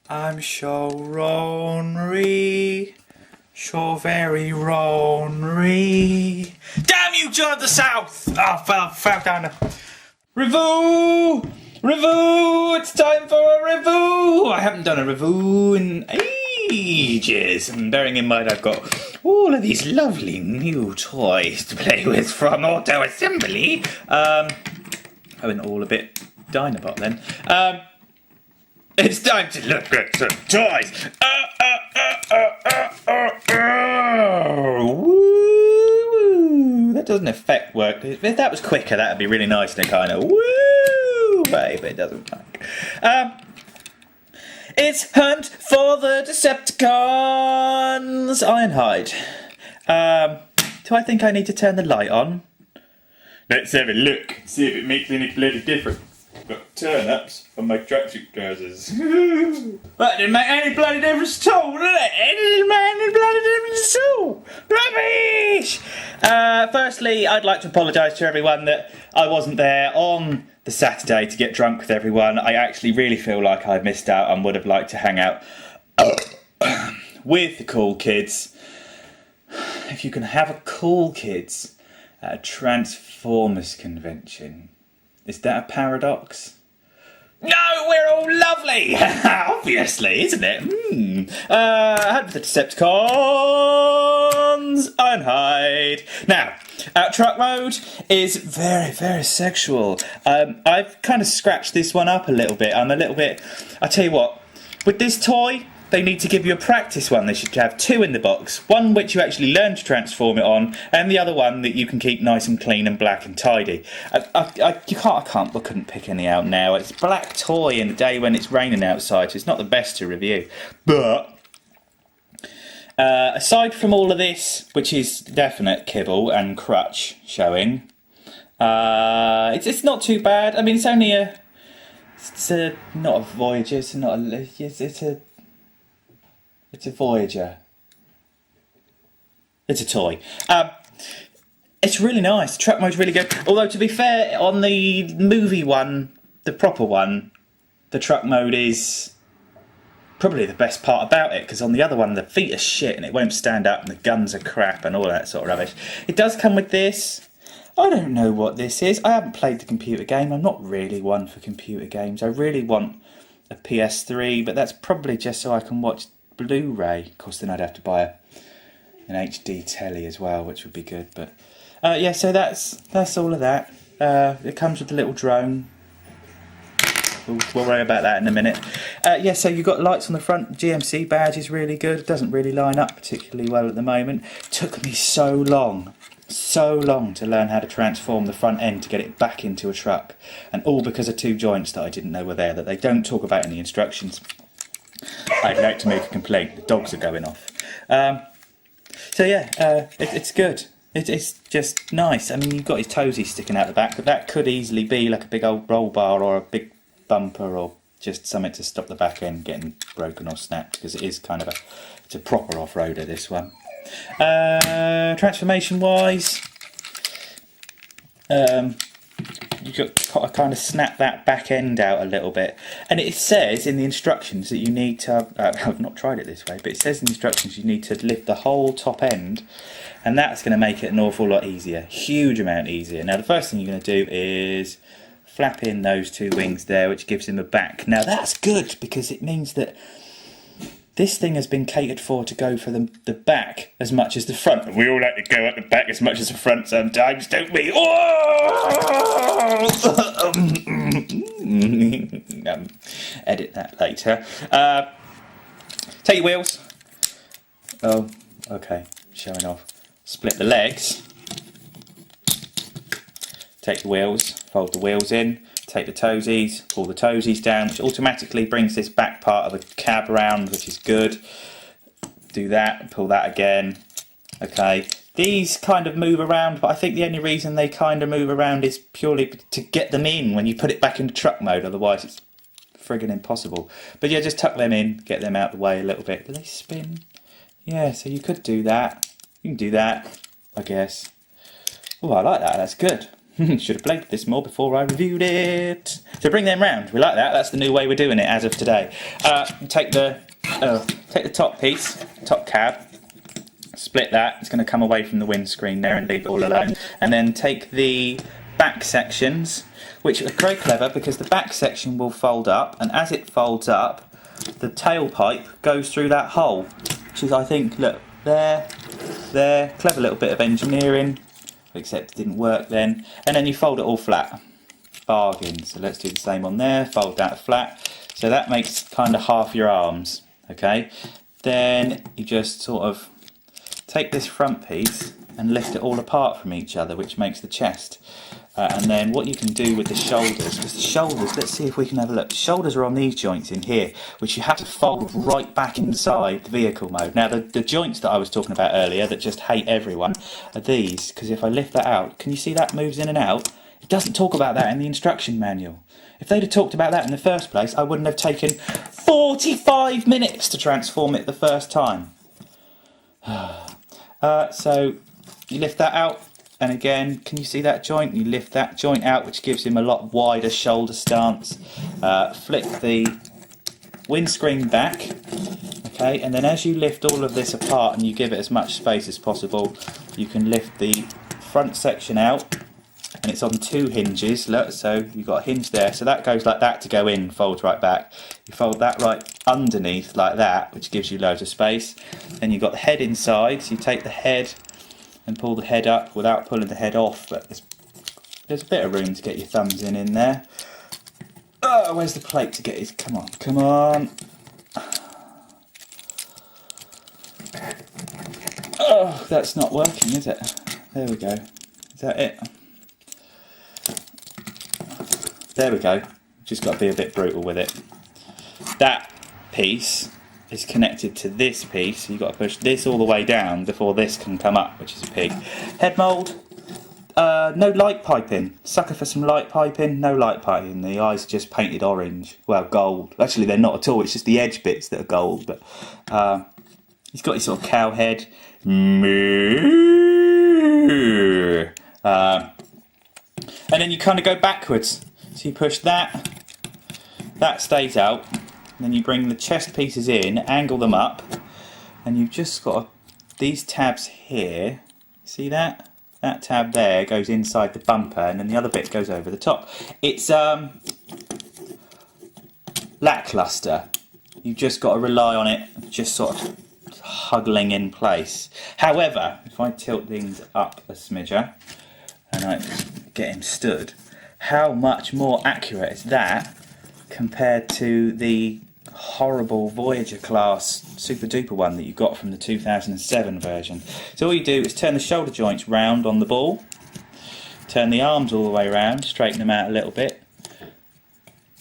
I'm so ornery, so very ornery. Damn you, John of the South! Oh, fell down there. Review! Review! It's time for a review! I haven't done a review in ages. And bearing in mind I've got all of these lovely new toys to play with from Auto Assembly. I went all a bit Dinobot then. It's time to look at some toys. Woo! That doesn't affect work. If that was quicker, that'd be really nice and kind of woo way, but it doesn't work. It's Hunt for the Decepticons Ironhide. Do I think I need to turn the light on? Let's have a look, see if it makes any bloody difference. I've got turn-ups on my tracksuit trousers. That didn't make any bloody difference at all, did it? It didn't make any bloody difference at all! Rubbish! Firstly, I'd like to apologise to everyone that I wasn't there on the Saturday to get drunk with everyone. I actually really feel like I missed out and would have liked to hang out with the cool kids. If you can have a cool kids at a Transformers convention, is that a paradox? No, we're all lovely! Obviously, isn't it? Hunt for the Decepticons Ironhide. Now, truck mode is very, very sexual. I've kind of scratched this one up a little bit. I tell you what, with this toy, they need to give you a practice one. They should have two in the box. One which you actually learn to transform it on, and the other one that you can keep nice and clean and black and tidy. I couldn't pick any out now. It's a black toy in a day when it's raining outside, so it's not the best to review. But aside from all of this, which is definite kibble and crutch showing, it's not too bad. I mean, it's only not a Voyager. It's a Voyager. It's a toy. It's really nice. The truck mode's really good. Although, to be fair, on the movie one, the proper one, the truck mode is probably the best part about it, because on the other one, the feet are shit and it won't stand up and the guns are crap and all that sort of rubbish. It does come with this. I don't know what this is. I haven't played the computer game. I'm not really one for computer games. I really want a PS3, but that's probably just so I can watch Blu-ray. Of course, then I'd have to buy an HD telly as well, which would be good. But yeah, so that's all of that. It comes with a little drone. We'll worry about that in a minute. Yeah, so you've got lights on the front. GMC badge is really good. It doesn't really line up particularly well at the moment. Took me so long to learn how to transform the front end to get it back into a truck, and all because of two joints that I didn't know were there, that they don't talk about in the instructions. I'd like to make a complaint. The dogs are going off. So yeah, it's good. It's just nice. I mean, you've got his toesies sticking out the back, but that could easily be like a big old roll bar or a big bumper or just something to stop the back end getting broken or snapped, because it is kind of it's a proper off-roader, this one. Transformation wise, you've got to kind of snap that back end out a little bit, and it says in the instructions that you need to I've not tried it this way, but it says in the instructions you need to lift the whole top end, and that's going to make it an awful lot easier, huge amount easier. Now the first thing you're going to do is flap in those two wings there, which gives him a back. Now that's good, because it means that this thing has been catered for to go for the back as much as the front. And we all like to go at the back as much as the front sometimes, don't we? Edit that later. Take your wheels. Oh, okay, showing off. Split the legs. Take the wheels, fold the wheels in. Take the toesies, pull the toesies down, which automatically brings this back part of the cab around, which is good. Do that, pull that again. Okay, these kind of move around, but I think the only reason they kind of move around is purely to get them in when you put it back into truck mode, otherwise it's friggin' impossible. But yeah, just tuck them in, get them out the way a little bit. Do they spin? Yeah, so you could do that. You can do that, I guess. Oh, I like that, that's good. Should have played this more before I reviewed it. So bring them round. We like that. That's the new way we're doing it as of today. Take the top piece, top cab, split that. It's going to come away from the windscreen there and leave it all alone. And then take the back sections, which are very clever because the back section will fold up, and as it folds up, the tailpipe goes through that hole, which is, I think, look, there, clever little bit of engineering, except it didn't work then. And then you fold it all flat. Bargain. So let's do the same on there, fold that flat. So that makes kind of half your arms, okay? Then you just sort of take this front piece and lift it all apart from each other, which makes the chest. And then what you can do with the shoulders, because the shoulders, let's see if we can have a look. The shoulders are on these joints in here, which you have to fold right back inside the vehicle mode. Now the joints that I was talking about earlier that just hate everyone are these, because if I lift that out, can you see that moves in and out? It doesn't talk about that in the instruction manual. If they'd have talked about that in the first place, I wouldn't have taken 45 minutes to transform it the first time. So you lift that out. And again, can you see that joint? You lift that joint out, which gives him a lot wider shoulder stance. Flip the windscreen back, okay, and then as you lift all of this apart and you give it as much space as possible, you can lift the front section out, and it's on 2 hinges, look, so you've got a hinge there, so that goes like that to go in, folds right back. You fold that right underneath like that, which gives you loads of space. Then you've got the head inside, so you take the head and pull the head up without pulling the head off, but there's a bit of room to get your thumbs in there. Oh, where's the plate to get his, come on. Oh, that's not working, is it? There we go. Is that it? There we go. Just got to be a bit brutal with it. That piece is connected to this piece. You've got to push this all the way down before this can come up, which is a pig. Head mould, no light piping. Sucker for some light piping, no light piping. The eyes are just painted orange, well, gold. Actually, they're not at all, it's just the edge bits that are gold. But he's got his sort of cow head. And then you kind of go backwards. So you push that stays out. Then you bring the chest pieces in, angle them up, and you've just got these tabs here. See that? That tab there goes inside the bumper, and then the other bit goes over the top. It's lackluster. You've just got to rely on it, just sort of huggling in place. However, if I tilt things up a smidger and I get him stood, how much more accurate is that compared to the horrible Voyager class super duper one that you got from the 2007 version. So all you do is turn the shoulder joints round on the ball, turn the arms all the way around, straighten them out a little bit,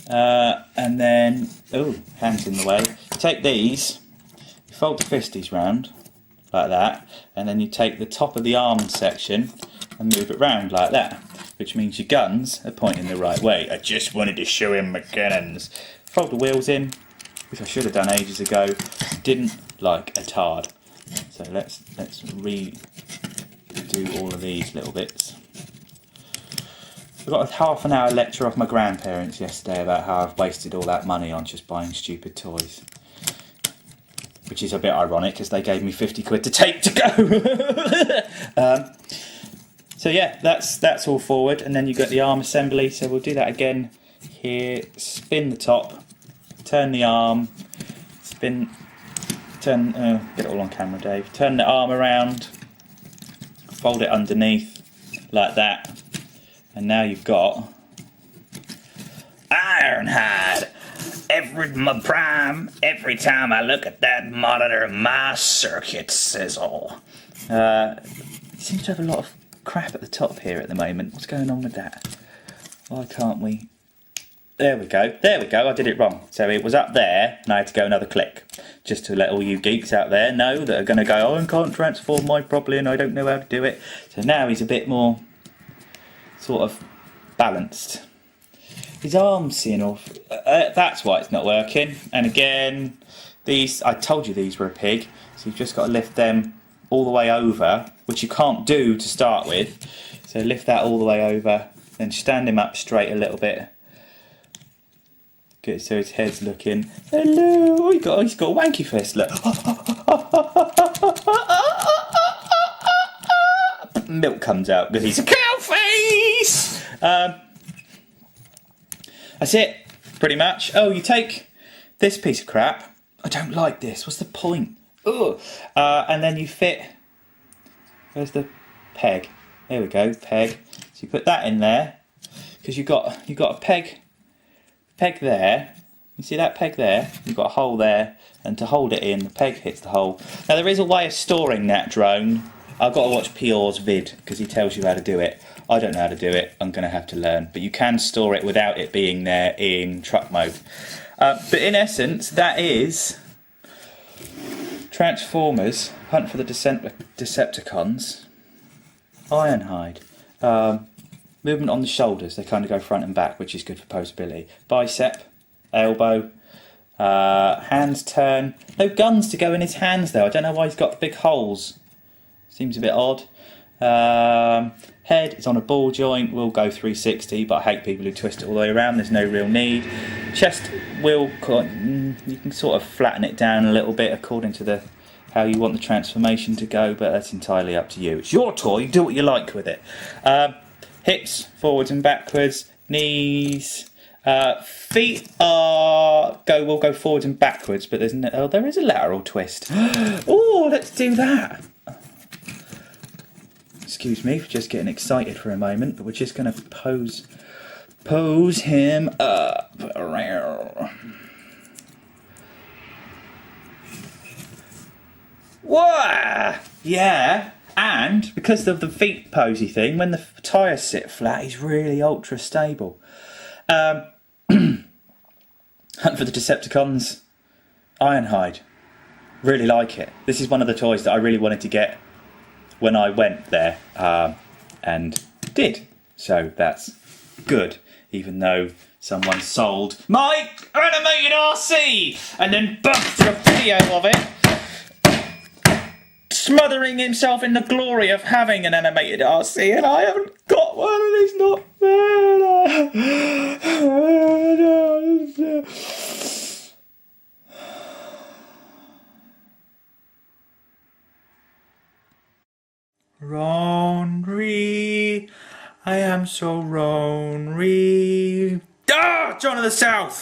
and then, oh, hands in the way, take these, you fold the fisties round like that, and then you take the top of the arm section and move it round like that, which means your guns are pointing the right way. I just wanted to show him my cannons. Fold the wheels in, which I should have done ages ago. Didn't like a tard. So let's redo all of these little bits. I got a half an hour lecture off my grandparents yesterday about how I've wasted all that money on just buying stupid toys. Which is a bit ironic because they gave me 50 quid to take to go. So yeah, that's all forward, and then you've got the arm assembly, so we'll do that again here. Spin the top, turn the arm, get it all on camera, Dave. Turn the arm around, fold it underneath, like that, and now you've got Ironhide. Every time I look at that monitor, my circuits sizzle. Seems to have a lot of crap at the top here at the moment. What's going on with that? Why can't we? There we go, I did it wrong. So it was up there, and I had to go another click. Just to let all you geeks out there know that are going to go, oh, I can't transform mine properly and I don't know how to do it. So now he's a bit more sort of balanced. His arms seeing off, that's why it's not working. And again, these, I told you these were a pig, so you've just got to lift them all the way over, which you can't do to start with. So lift that all the way over, then stand him up straight a little bit. Good, so his head's looking, hello, oh, he's got a wanky face, look. Milk comes out because he's a cow face! That's it, pretty much. Oh, you take this piece of crap. I don't like this, what's the point? Ugh. And then you fit, where's the peg? There we go, peg. So you put that in there, because you've got a peg there. You see that peg there? You've got a hole there, and to hold it in, the peg hits the hole. Now there is a way of storing that drone. I've got to watch Pior's vid, because he tells you how to do it. I don't know how to do it, I'm going to have to learn. But you can store it without it being there in truck mode. But in essence, that is Transformers, Hunt for the Decepticons, Ironhide. Movement on the shoulders, they kind of go front and back, which is good for posability. Bicep, elbow, hands turn. No guns to go in his hands though, I don't know why he's got big holes. Seems a bit odd. Head is on a ball joint, will go 360, but I hate people who twist it all the way around, there's no real need. Chest will, you can sort of flatten it down a little bit according to how you want the transformation to go, but that's entirely up to you. It's your toy, do what you like with it. Hips, forwards and backwards, knees, feet will go forwards and backwards, but there is a lateral twist. Oh, let's do that. Excuse me for just getting excited for a moment, but we're just going to pose him up. Whoa! Yeah, and because of the feet posy thing, when the tyres sit flat, he's really ultra stable. Hunt for the Decepticons, Ironhide. Really like it. This is one of the toys that I really wanted to get when I went there, and did. So that's good, even though someone sold my animated RC and then bumped a video of it, smothering himself in the glory of having an animated RC, and I haven't got one, and it's not fair. Ronry, I am so Ronry. Ah, John of the South!